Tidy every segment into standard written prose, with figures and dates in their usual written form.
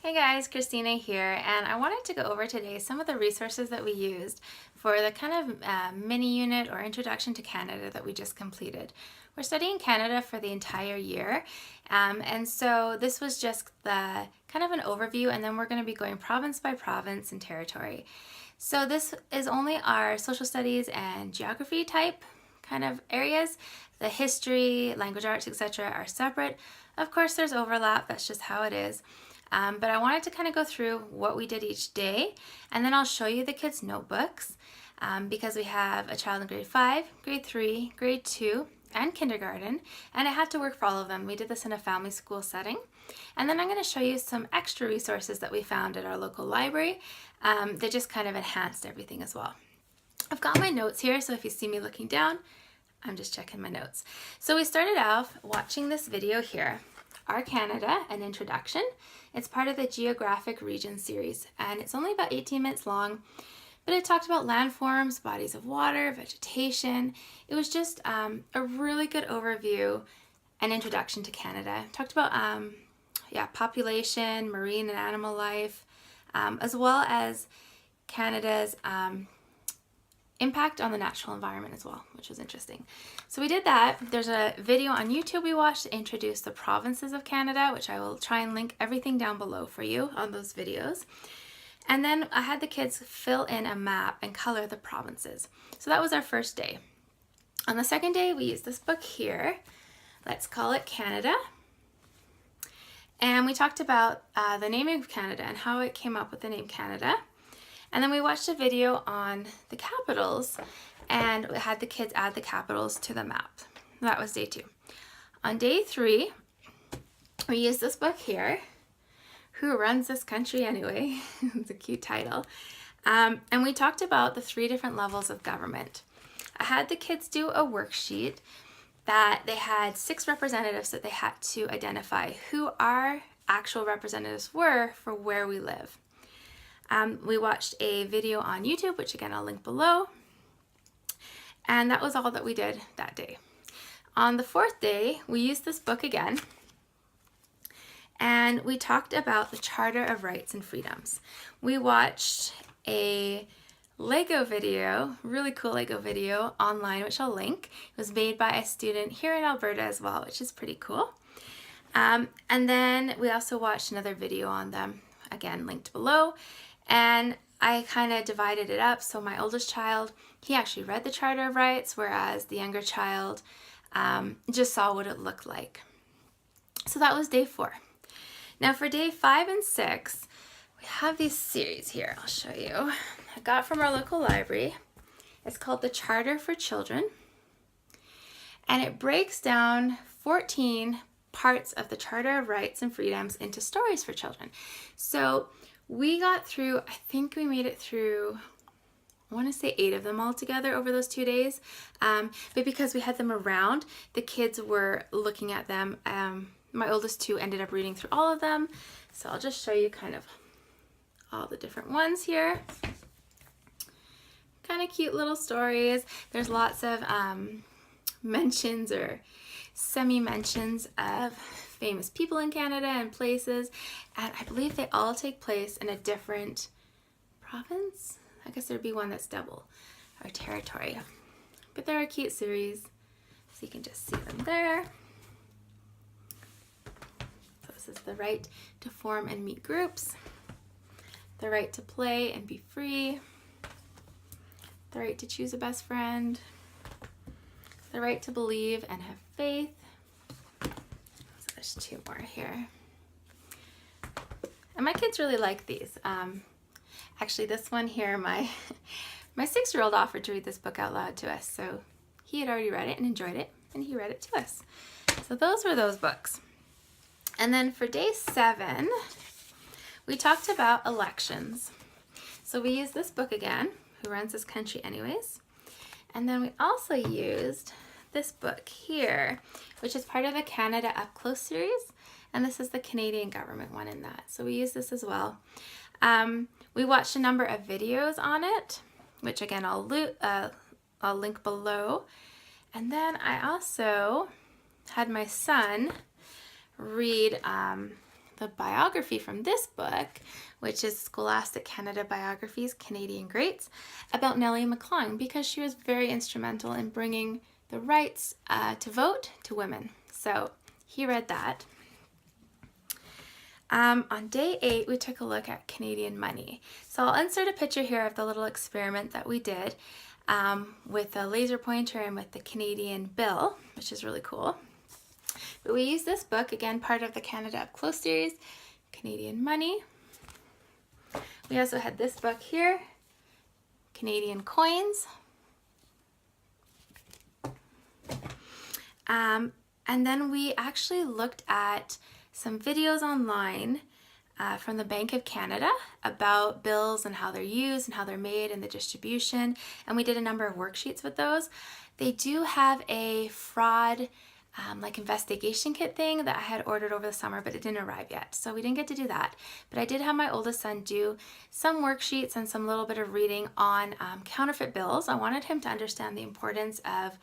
Hey guys, Christina here, and I wanted to go over today some of the resources that we used for the kind of mini unit or introduction to Canada that we just completed. We're studying Canada for the entire year, and so this was just the kind of an overview, and then we're going to be going province by province and territory. So this is only our social studies and geography type kind of areas. The history, language arts, etc. are separate. Of course, there's overlap, that's just how it is. But I wanted to kind of go through what we did each day, and then I'll show you the kids' notebooks because we have a child in grade 5, grade 3, grade 2, and kindergarten, and I had to work for all of them. We did this in a family school setting. And then I'm going to show you some extra resources that we found at our local library that just kind of enhanced everything as well. I've got my notes here, so if you see me looking down, I'm just checking my notes. So we started off watching this video here, Our Canada, an Introduction. It's part of the Geographic Region series, and it's only about 18 minutes long, but it talked about landforms, bodies of water, vegetation. It was just a really good overview and introduction to Canada. It talked about population, marine and animal life, as well as Canada's impact on the natural environment as well, which was interesting. So we did that. There's a video on YouTube we watched to introduce the provinces of Canada, which I will try and link everything down below for you on those videos. And then I had the kids fill in a map and color the provinces. So that was our first day. On the second day, we used this book here. Let's call it Canada. And we talked about the naming of Canada and how it came up with the name Canada. And then we watched a video on the capitals, and we had the kids add the capitals to the map. That was day 2. On day 3, we used this book here, Who Runs This Country Anyway? It's a cute title. And we talked about the 3 different levels of government. I had the kids do a worksheet that they had 6 representatives that they had to identify who our actual representatives were for where we live. We watched a video on YouTube, which again I'll link below, and that was all that we did that day. On the 4th day, we used this book again, and we talked about the Charter of Rights and Freedoms. We watched a Lego video, really cool Lego video online, which I'll link. It was made by a student here in Alberta as well, which is pretty cool. And then we also watched another video on them, again linked below. And I kind of divided it up. So my oldest child, he actually read the Charter of Rights, whereas the younger child just saw what it looked like. So that was day 4. Now for day 5 and 6, we have these series here. I'll show you. I got from our local library. It's called The Charter for Children. And it breaks down 14 parts of the Charter of Rights and Freedoms into stories for children. So we got through, I think we made it through, I want to say 8 of them all together over those 2 days. But because we had them around, the kids were looking at them. My oldest 2 ended up reading through all of them. So I'll just show you kind of all the different ones here. Kind of cute little stories. There's lots of mentions or semi-mentions of famous people in Canada and places, and I believe they all take place in a different province. I guess there'd be one that's double or territory, but they're a cute series, so you can just see them there. So this is the right to form and meet groups, the right to play and be free, the right to choose a best friend, the right to believe and have faith. There's 2 more here. And my kids really like these. Actually, this one here, my 6-year-old offered to read this book out loud to us. So he had already read it and enjoyed it, and he read it to us. So those were those books. And then for day 7, we talked about elections. So we used this book again, Who Runs This Country Anyways? And then we also used this book here, which is part of the Canada Up Close series, and this is the Canadian government one in that. So we use this as well. We watched a number of videos on it, which again I'll link below. And then I also had my son read the biography from this book, which is Scholastic Canada Biographies, Canadian Greats, about Nellie McClung, because she was very instrumental in bringing the rights to vote to women. So he read that. On day 8, we took a look at Canadian money. So I'll insert a picture here of the little experiment that we did with the laser pointer and with the Canadian bill, which is really cool. But we used this book, again, part of the Canada Up Close series, Canadian Money. We also had this book here, Canadian Coins. And then we actually looked at some videos online from the Bank of Canada about bills and how they're used and how they're made and the distribution. And we did a number of worksheets with those. They do have a fraud like investigation kit thing that I had ordered over the summer, but it didn't arrive yet. So we didn't get to do that. But I did have my oldest son do some worksheets and some little bit of reading on counterfeit bills. I wanted him to understand the importance of,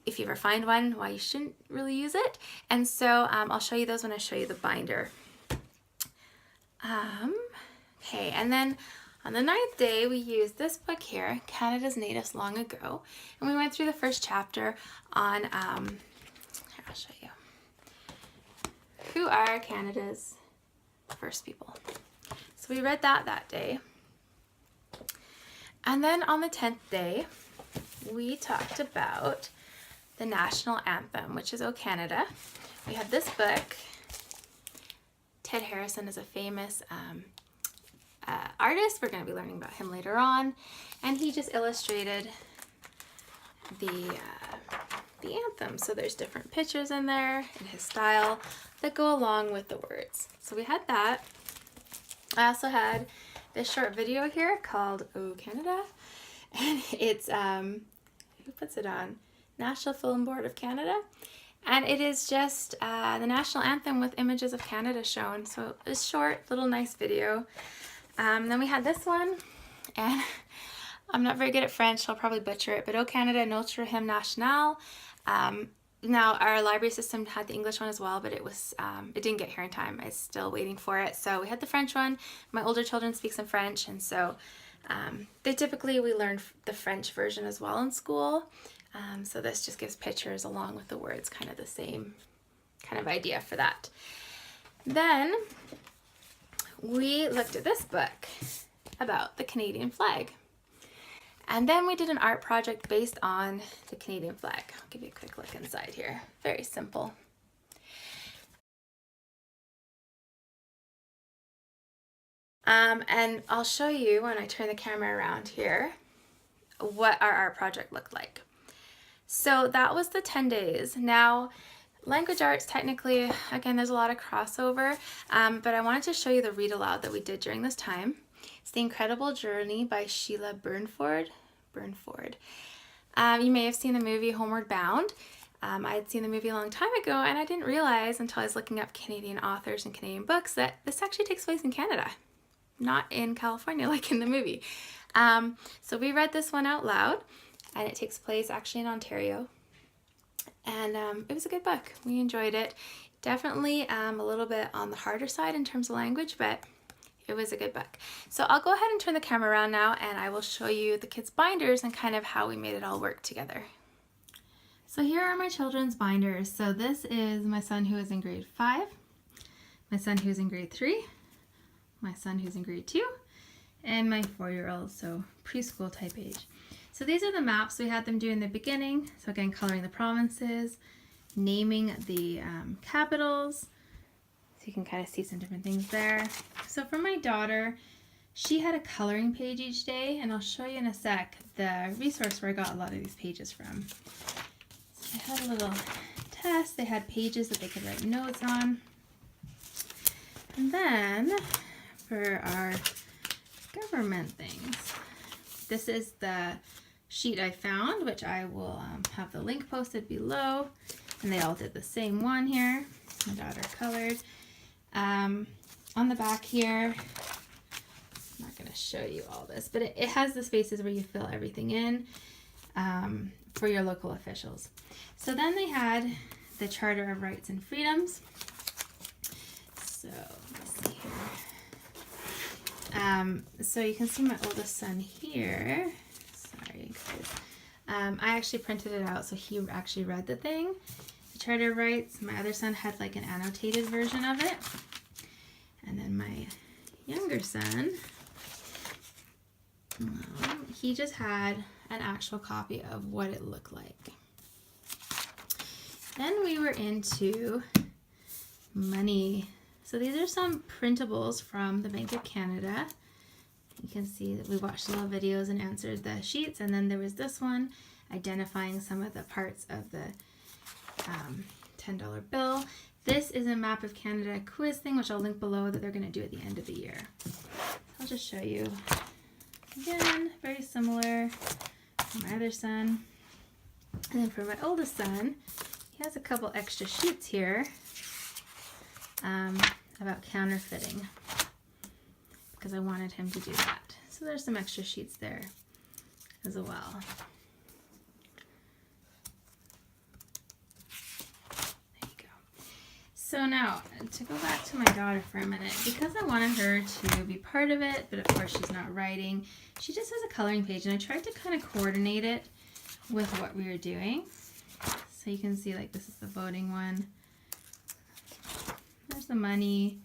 if you ever find one, why you shouldn't really use it. And so I'll show you those when I show you the binder. Okay, and then on the 9th day, we used this book here, Canada's Natives Long Ago, and we went through the first chapter on, here, I'll show you. Who are Canada's first people? So we read that day. And then on the 10th day, we talked about the national anthem, which is O Canada. We had this book. Ted Harrison is a famous artist. We're going to be learning about him later on. And he just illustrated the anthem. So there's different pictures in there in his style that go along with the words. So we had that. I also had this short video here called O Canada. And it's, who puts it on? National Film Board of Canada, and it is just the national anthem with images of Canada shown. So it's short, little nice video. Then we had this one, and I'm not very good at French, so I'll probably butcher it, but O Canada, Notre Hymne National. Now our library system had the English one as well, but it didn't get here in time. I'm still waiting for it. So we had the French one. My older children speak some French, and so we learn the French version as well in school. So this just gives pictures along with the words, kind of the same kind of idea for that. Then we looked at this book about the Canadian flag. And then we did an art project based on the Canadian flag. I'll give you a quick look inside here. Very simple. And I'll show you when I turn the camera around here what our art project looked like. So that was the 10 days. Now, language arts, technically, again, there's a lot of crossover, but I wanted to show you the read aloud that we did during this time. It's The Incredible Journey by Sheila Burnford. You may have seen the movie Homeward Bound. I had seen the movie a long time ago, and I didn't realize until I was looking up Canadian authors and Canadian books that this actually takes place in Canada, not in California like in the movie. So we read this one out loud. And it takes place actually in Ontario. And it was a good book. We enjoyed it. Definitely a little bit on the harder side in terms of language, but it was a good book. So I'll go ahead and turn the camera around now, and I will show you the kids' binders and kind of how we made it all work together. So here are my children's binders. So this is my son who is in grade 5, my son who's in grade 3, my son who's in grade 2, and my 4-year-old, so preschool type age. So these are the maps we had them do in the beginning. So again, coloring the provinces, naming the capitals. So you can kind of see some different things there. So for my daughter, she had a coloring page each day, and I'll show you in a sec the resource where I got a lot of these pages from. So I had a little test. They had pages that they could write notes on. And then for our government things, this is the sheet I found, which I will have the link posted below, and they all did the same one here. My daughter colored. On the back here, I'm not going to show you all this, but it has the spaces where you fill everything in for your local officials. So then they had the Charter of Rights and Freedoms. So let's see here. So you can see my oldest son here. Sorry, guys. I actually printed it out, so he actually read the thing. The charter rights. My other son had like an annotated version of it. And then my younger son, well, he just had an actual copy of what it looked like. Then we were into money. So these are some printables from the Bank of Canada. You can see that we watched little videos and answered the sheets, and then there was this one identifying some of the parts of the $10 bill. This is a map of Canada quiz thing, which I'll link below, that they're going to do at the end of the year. I'll just show you. Again, very similar for my other son. And then for my oldest son, he has a couple extra sheets here about counterfeiting, because I wanted him to do that. So there's some extra sheets there as well. There you go. So now, to go back to my daughter for a minute, because I wanted her to be part of it, but of course she's not writing, she just has a coloring page, and I tried to kind of coordinate it with what we were doing. So you can see, like, this is the voting one. There's the money.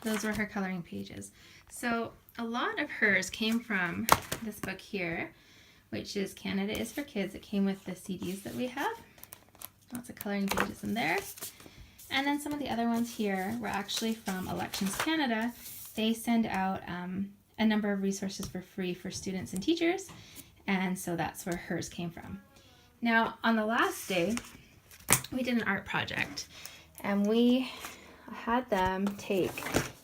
Those were her coloring pages. So a lot of hers came from this book here, which is Canada is for Kids. It came with the CDs that we have. Lots of coloring pages in there. And then some of the other ones here were actually from Elections Canada. They send out a number of resources for free for students and teachers, and so that's where hers came from. Now, on the last day, we did an art project, and we had them take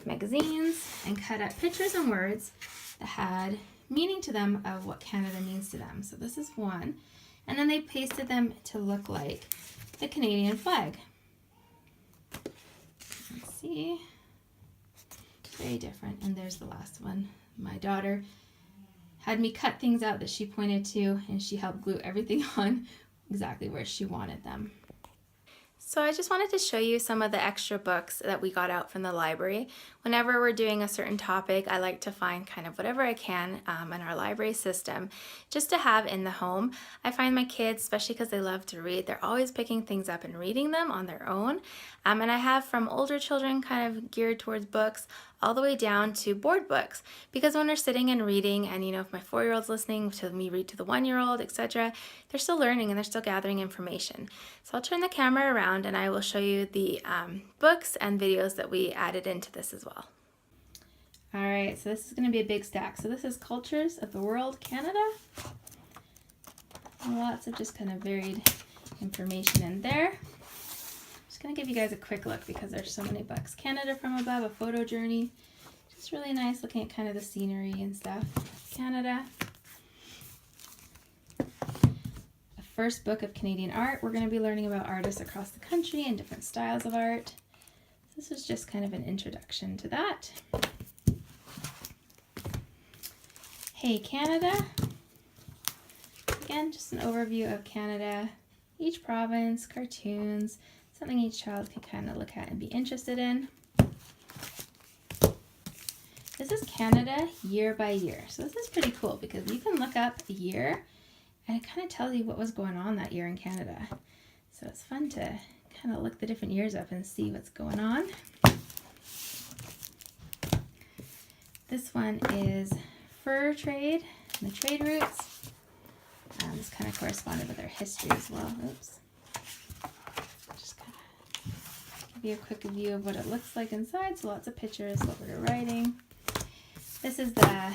magazines and cut up pictures and words that had meaning to them of what Canada means to them. So this is one, and then they pasted them to look like the Canadian flag. Let's see, very different. And there's the last one. My daughter had me cut things out that she pointed to, and she helped glue everything on exactly where she wanted them. So I just wanted to show you some of the extra books that we got out from the library. Whenever we're doing a certain topic, I like to find kind of whatever I can in our library system just to have in the home. I find my kids, especially because they love to read, they're always picking things up and reading them on their own. And I have from older children kind of geared towards books all the way down to board books, because when they're sitting and reading, and if my 4-year-old's listening to me read to the 1-year-old, etc., they're still learning and they're still gathering information. So I'll turn the camera around and I will show you the books and videos that we added into this as well. All right, so this is going to be a big stack. So this is Cultures of the World, Canada. Lots of just kind of varied information in there. Going to give you guys a quick look because there's so many books. Canada from Above, a photo journey. Just really nice, looking at kind of the scenery and stuff. Canada. A first book of Canadian art. We're going to be learning about artists across the country and different styles of art. This is just kind of an introduction to that. Hey Canada. Again, just an overview of Canada. Each province, cartoons, something each child can kind of look at and be interested in. This is Canada year by year. So this is pretty cool because you can look up a year and it kind of tells you what was going on that year in Canada. So it's fun to kind of look the different years up and see what's going on. This one is fur trade and the trade routes. This kind of corresponded with our history as well. Oops. Give you a quick view of what it looks like inside. So lots of pictures, what we're writing. This is the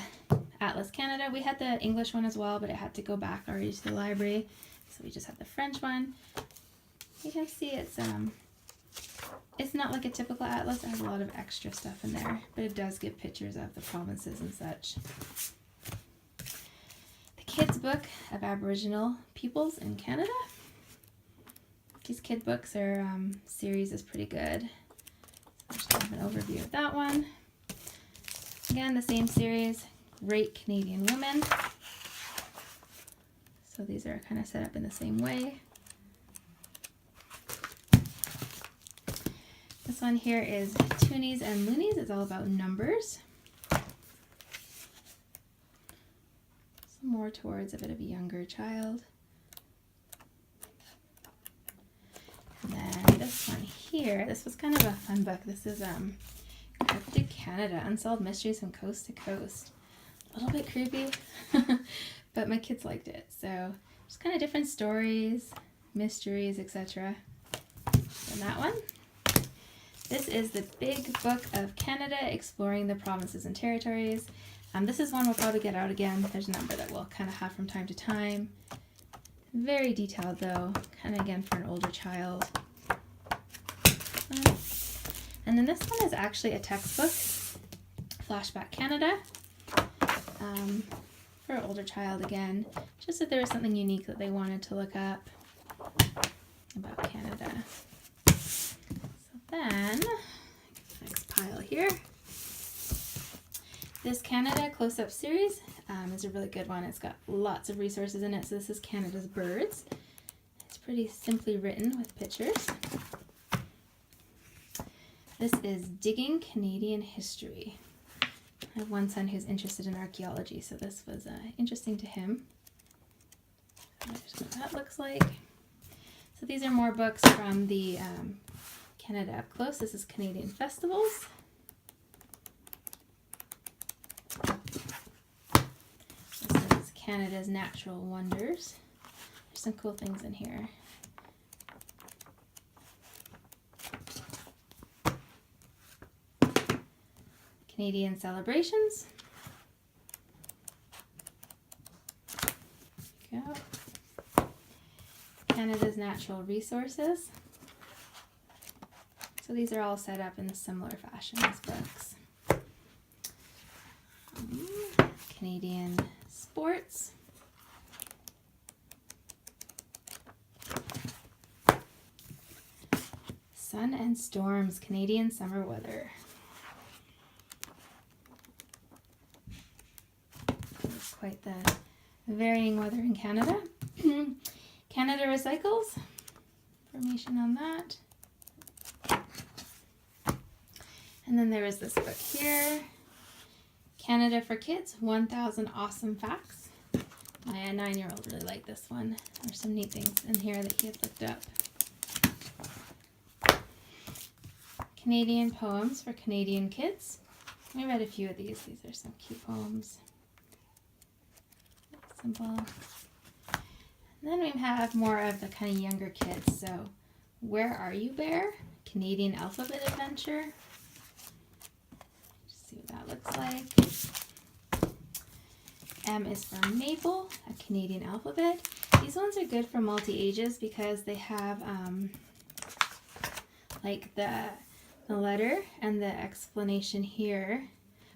Atlas Canada. We had the English one as well, but it had to go back already to the library. So we just have the French one. You can see it's not like a typical atlas. It has a lot of extra stuff in there, but it does give pictures of the provinces and such. The kids book of Aboriginal peoples in Canada. These kid books are series is pretty good. So just have an overview of that one. Again, the same series, Great Canadian Women. So these are kind of set up in the same way. This This one here is Toonies and Loonies. It's all about numbers. Some more towards a bit of a younger child. And then this one here, this was kind of a fun book. This is Cryptic Canada, Unsolved Mysteries from Coast to Coast. A little bit creepy, but my kids liked it. So just kind of different stories, mysteries, etc. And that one. This is the Big Book of Canada, Exploring the Provinces and Territories. This is one we'll probably get out again. There's a number that we'll kind of have from time to time. Very detailed though, kind of again for an older child. And then this one is actually a textbook, Flashback Canada, for an older child again, just if there was something unique that they wanted to look up about Canada. Then, next pile here. This Canada Close-Up series is a really good one. It's got lots of resources in it. So this is Canada's Birds. It's pretty simply written with pictures. This is Digging Canadian History. I have one son who's interested in archaeology, so this was interesting to him. There's what that looks like. So these are more books from the Canada Up Close. This is Canadian Festivals. This is Canada's Natural Wonders. There's some cool things in here. Canadian Celebrations. There we go. Canada's Natural Resources. So these are all set up in a similar fashion as books. Canadian Sports. Sun and Storms, Canadian Summer Weather. It's quite the varying weather in Canada. Canada Recycles, information on that. And then there is this book here, Canada for Kids, 1000 Awesome Facts. My 9-year-old really liked this one. There's some neat things in here that he had looked up. Canadian Poems for Canadian Kids. I read a few of these. These are some cute poems. Simple. And then we have more of the kind of younger kids. So, Where Are You, Bear? Canadian Alphabet Adventure. See what that looks like. M is for Maple, a Canadian alphabet. These ones are good for multi-ages because they have like the letter and the explanation here,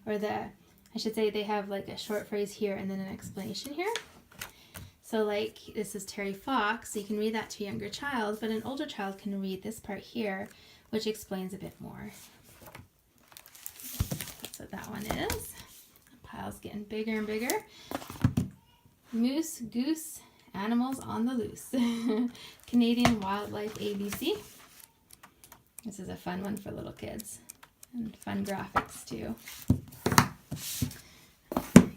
or I should say they have like a short phrase here and then an explanation here. So like this is Terry Fox, so you can read that to a younger child, but an older child can read this part here, which explains a bit more. That's what that one is. The pile's getting bigger and bigger. Moose, Goose, Animals on the Loose. Canadian Wildlife ABC. This is a fun one for little kids. And fun graphics too.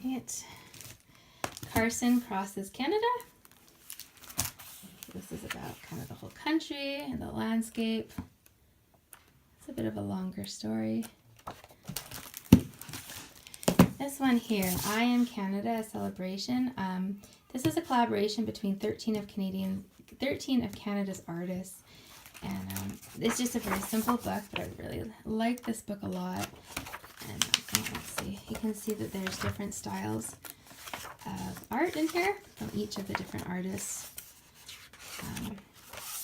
Right. Carson Crosses Canada. This is about kind of the whole country and the landscape. It's a bit of a longer story. This one here, I Am Canada, a celebration. This is a collaboration between 13 of Canada's artists. And it's just a very simple book, but I really like this book a lot. And let's see, you can see that there's different styles of art in here from each of the different artists.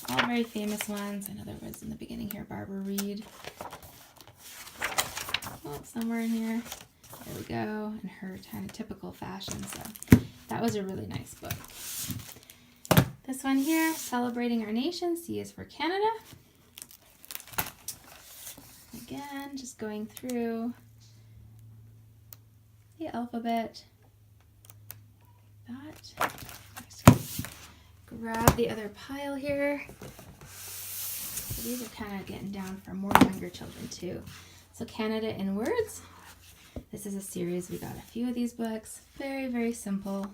All very famous ones. I know there was in the beginning here, Barbara Reed. Oh, somewhere in here. There we go. In her kind of typical fashion. So that was a really nice book. This one here, Celebrating Our Nation, C is for Canada. Again, just going through the alphabet. That. Grab the other pile here. So these are kind of getting down for more younger children too. So Canada in Words. This is a series. We got a few of these books. Very, very simple.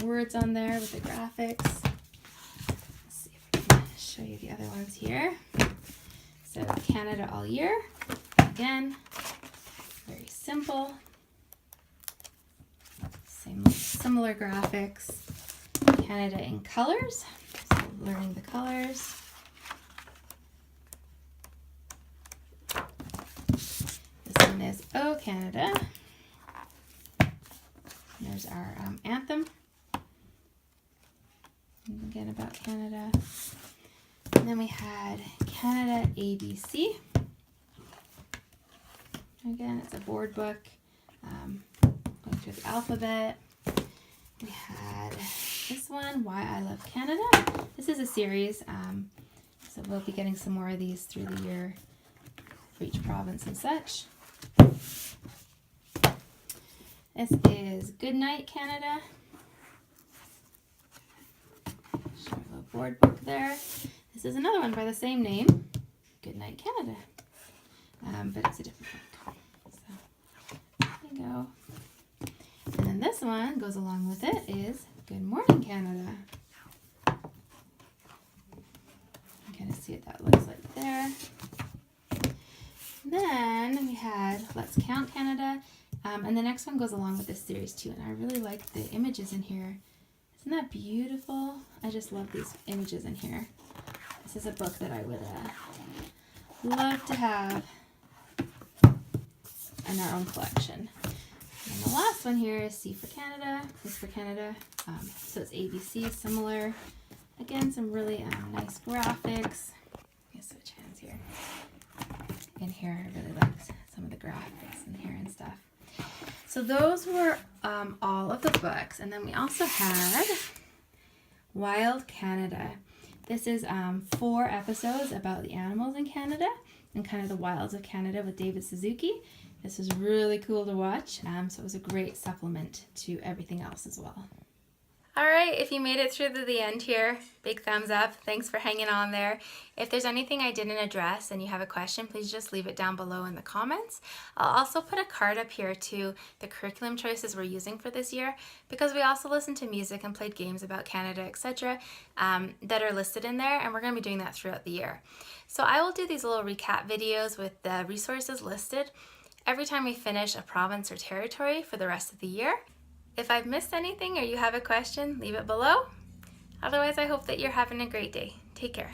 Words on there with the graphics. Let's see if I can show you the other ones here. So Canada All Year. Again, very simple. Similar graphics. Canada in Colors. So learning the colors. This one is Oh Canada. There's our anthem. And again about Canada. And then we had Canada ABC. Again, it's a board book going through the alphabet. We had this one, Why I Love Canada. This is a series, so we'll be getting some more of these through the year for each province and such. This is Good Night Canada. Show a little board book there. This is another one by the same name, Good Night Canada, but it's a different book. So there you go. And then this one goes along with it is Good Morning Canada. You kind of see what that looks like there. Then we had Let's Count Canada. And the next one goes along with this series too. And I really like the images in here. Isn't that beautiful? I just love these images in here. This is a book that I would love to have in our own collection. And the last one here is C for Canada. This for Canada. So it's ABC, similar. Again, some really nice graphics. Let me switch hands here. In here, I really liked some of the graphics in here and stuff. So those were all of the books. And then we also had Wild Canada. This is 4 episodes about the animals in Canada and kind of the wilds of Canada with David Suzuki. This was really cool to watch, so it was a great supplement to everything else as well. All right, if you made it through to the end here, big thumbs up. Thanks for hanging on there. If there's anything I didn't address and you have a question, please just leave it down below in the comments. I'll also put a card up here to the curriculum choices we're using for this year, because we also listened to music and played games about Canada, etc. That are listed in there, and we're going to be doing that throughout the year. So I will do these little recap videos with the resources listed every time we finish a province or territory for the rest of the year. If I've missed anything or you have a question, leave it below. Otherwise, I hope that you're having a great day. Take care.